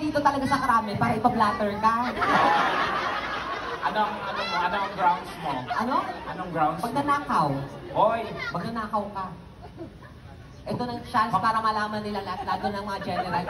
dito talaga sa Krame para ipablatter ka. Anong grounds mo? Ano? Anong grounds mo? Magnanakaw. Hoy! Magnanakaw ka. Ito ng chance para malaman nila lahat, lalo ng mga general.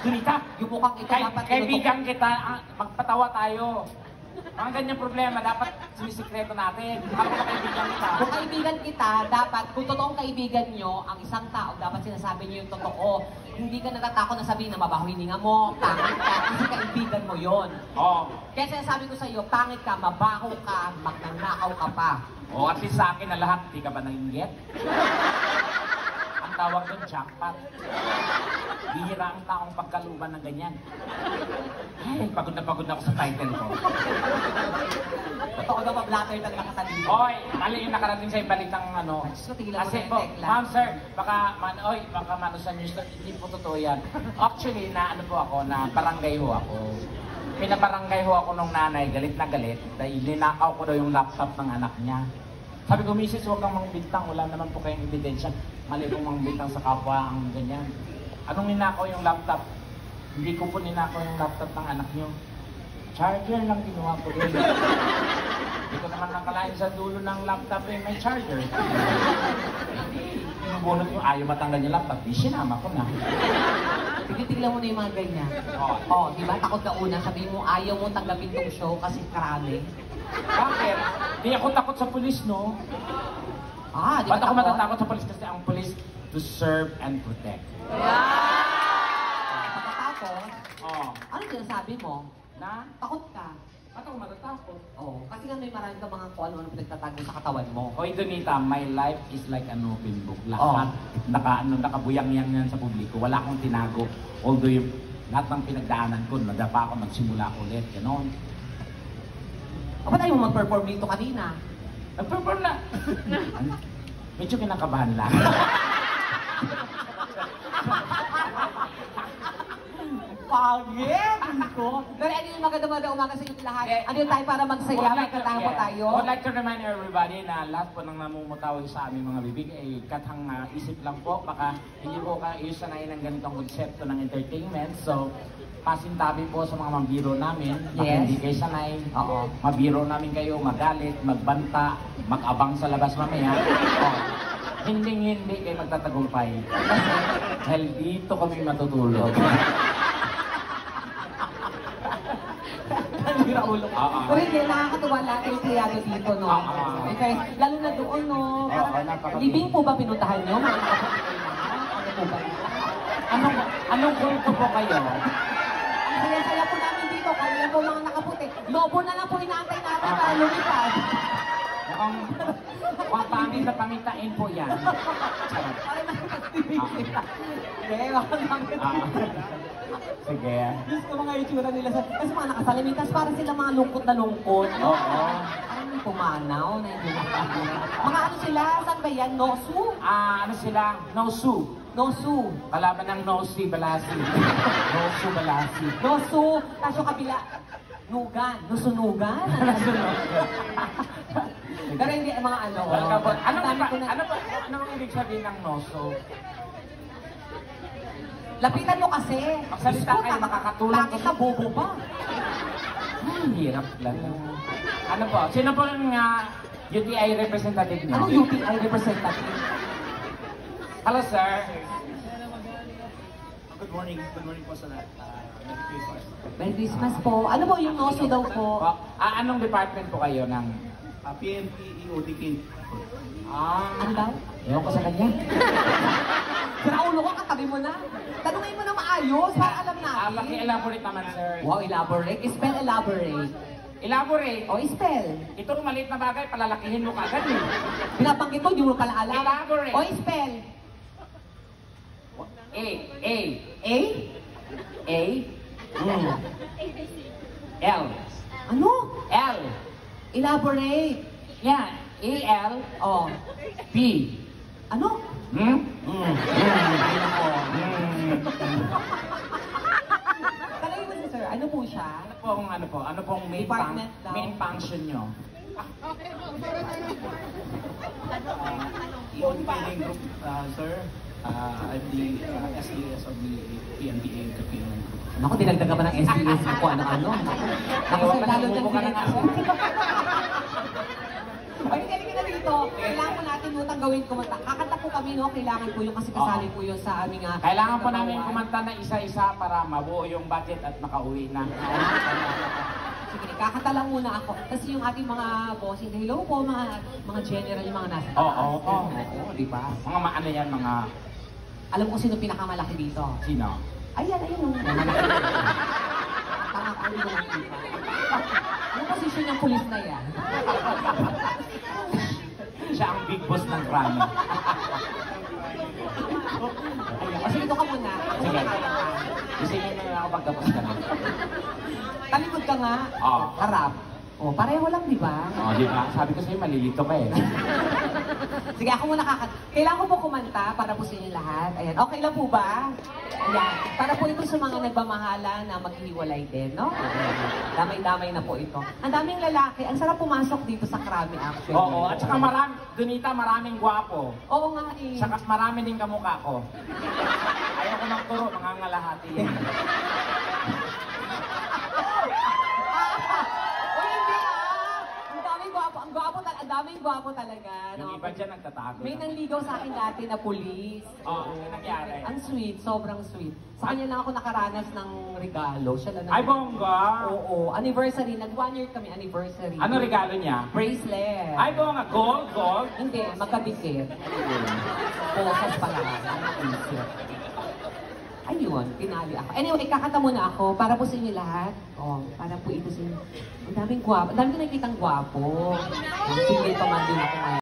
Dunita! Yung mukhang ito dapat Kaibigan kita, magpatawa tayo. Mga ganyang problema, dapat sinisikreto natin. Ako na kaibigan kita. Kung kaibigan kita, dapat, kung totoong kaibigan nyo, ang isang tao, dapat sinasabi nyo yung totoo. Hindi ka natatakot na sabihin na mabaho hininga mo, pangit ka, kasi kaibigan mo yon. Oo. Kaya sinasabi ko sa iyo, pangit ka, mabaho ka, magnanakaw ka pa. O at least sa akin na lahat, di ka ba nainggit? Ang tawag doon, jackpot. Bihira ang taong pagkaluban ng ganyan. Ay, pagod na ako sa title ko. Totoo daw pa-blatter talaga katalino. Oy, mali yung nakarating sa balitang ano. Kasi po, ma'am sir, baka manusan nyo, hindi po totoo yan. Actually, na ano po ako, na barangay ho ako. Pinabarangay ho ako nung nanay, galit na galit, dahil ninakaw ko daw yung laptop ng anak niya. Sabi ko, misis, huwag kang mangbintang, wala naman po kayong ebidensya. Mali pong mangbintang sa kapwa ang ganyan. Anong ninakaw yung laptop? Hindi ko po ninakaw yung laptop ng anak niyo. Charger lang ginawa ko doon. Hindi ko naman nakalain sa dulo ng laptop may charger. Pinubunot yung ayaw matanggal yung laptop, di sinama ko na. Tignan mo na yung mga ganyan. Oh, di ba? Takot ka una. Sabihin mo, ayaw mo tanggapin tong show kasi Krame. Bakit? Di ako takot sa pulis, no? Ah, di ba ba't ako matatakot sa pulis? Kasi ang pulis to serve and protect. Pagkatapos, ano sinasabi mo? Na? Takot ka. Ba't ako matatakot? Oh, kasi nga may marami ka mga kung ano-ano pinagtatago sa katawan mo. Hoy, Donita, my life is like an open book. Lahat, nakabuyang-yang yan sa publiko. Wala akong tinago. Although yung lahat ng pinagdaanan ko, nadapa ako, nagsimula ulit, gano'n. Ba't tayo mo mag-perform dito kanina? Nag-perform na! Medyo kinakabahan lang. Pangit! ko. Pero ano yung maganda umaga sa inyo lahat? Ano yung tayo para magsaya? May katama tayo? I would like to remind everybody na lahat po ng namumutawag sa aming mga bibig ay katang isip lang po. Baka hindi po kayo sanay ng ganitong konsepto ng entertainment. So, pasintabi po sa mga mabiro namin. Baka hindi kayo sanay. Mabiro namin kayo, magalit, magbanta, mag-abang sa labas mamaya. Hindi kayo magtatagumpay. Dahil dito kami matutulog. Pero hindi, nakakatuwa lahat yung kriyado dito, no? Okay, lalo na doon, no? Libing po ba pinuntahan nyo? Ano po ba? Anong kulto po kayo? Ang saya-saya po namin dito, kanina po mga nakaputi. Lobo na lang po inaantay natin para lumipad. Mukhang pangit na pangitain po yan. Sige. Diyos ko mga itsura nila sa... Kasi mga nakasalamin, tapos parang sila mga lungkot na lungkot. Oo. Parang may pumanaw na hindi mga ano sila? Saan ba yan? Nosu? Ano sila? Nosu. Nosu. Kalaban ng Nosi Balasi. Nosu Balasi. Nosu. Tapos yung kabila. Nugan. Nusunugan? Pero hindi mga ano. Ano ang ibig sabihin ng Noso? Lapitan mo kasi. Magsalita kayo, makakatulong. Bakit na bobo ba? Hirap lang. Ano po? Sino po yung UTI representative niyo? Anong UTI representative? Hello, sir. Good morning po sa lahat. Merry Christmas. Merry Christmas po. Ano po yung Noso daw po? Anong department po kayo ng... PMP EODK. Ano daw? Ewan ko sa kanya. Sira ulo ko, katabi mo na. Tanungin mo na maayos, para alam natin. Paki-elaborate naman, sir. Wow, elaborate. Spell elaborate. Elaborate? O, spell. Itong maliit na bagay, palalakihin mo kagad eh. Binabanggit mo, hindi mo pala alam. Elaborate. O, spell. A. A? A. L. Ano? L. Elaborate. Yeah. A-L. O. B. Ano? Tanungin mo si sir, ano po siya? Ano pong main function nyo? EODK Link Group, sir. I'm the SDS of the PNPA Kapilon Group. Naku, dinagdaga ba ng SBS ko ano-ano? Naku, sir, lalo ng Bumuka na nga, sir. Ay, galing na dito. Kailangan po natin utang gawin kumanta. Kakanta po kami, no? Kailangan po yung kasi kasali po yun sa aming... Kailangan po namin kumanta na isa-isa para mabuo yung budget at makauwi na. Sige, kakanta lang muna ako. Kasi yung ating mga bossing, hello po, mga general, yung mga nasa. Oo, di ba? Mga ano yan, mga... Alam ko sino pinakamalaki dito. Sino? Ayan, yung tanga ko yung nakita. Anong posisyon yung pulis na yan? Siya ang big boss ng Grammy. Kasi dito ka muna. Ako Sige. nakakanta. Gusto niyo na ako pagtapos ka na. Talikod ka nga. Oo. Harap. O, pareho lang, di ba? Di ba? Sabi ko sa'yo, malilito ka eh. Sige, ako muna kakanta. Kailangan ko po kumanta para po sa inyo lahat. Ayan, okay lang po ba? Ayan. Para po ito sa mga nagmamahala na maghiwalay din, no? Damay-damay na po ito. Ang daming lalaki. Ang sarap pumasok dito sa Krami, actually. Oo, at saka Donita, maraming gwapo. Oo nga eh. Saka marami din kamukha ko. Ayaw ko magturo, mga ngalahati. Uy, hindi ah! Ang daming gwapo. Ang daming gwapo talaga. Yung iba dyan nagtatago. May nanligaw sa akin dati na pulis. Oo, ano nangyari? Ang sweet, sobrang sweet. Sa kanya lang ako nakaranas ng regalo. Siya lang Ay, bongga! Oo, anniversary. Nag 1 year kami anniversary. Ano regalo niya? Bracelet. Ay, bongga! Gold? Hindi, magkabikit. Posas pala. Bracelet. Ayun, pinali ako. Anyway, kakanta muna ako para po sa inyo lahat. Oh, para po ito sa inyo. Ang daming gwapo. Ang daming ko nakikitang gwapo. Sige, pa man din ako ngayon.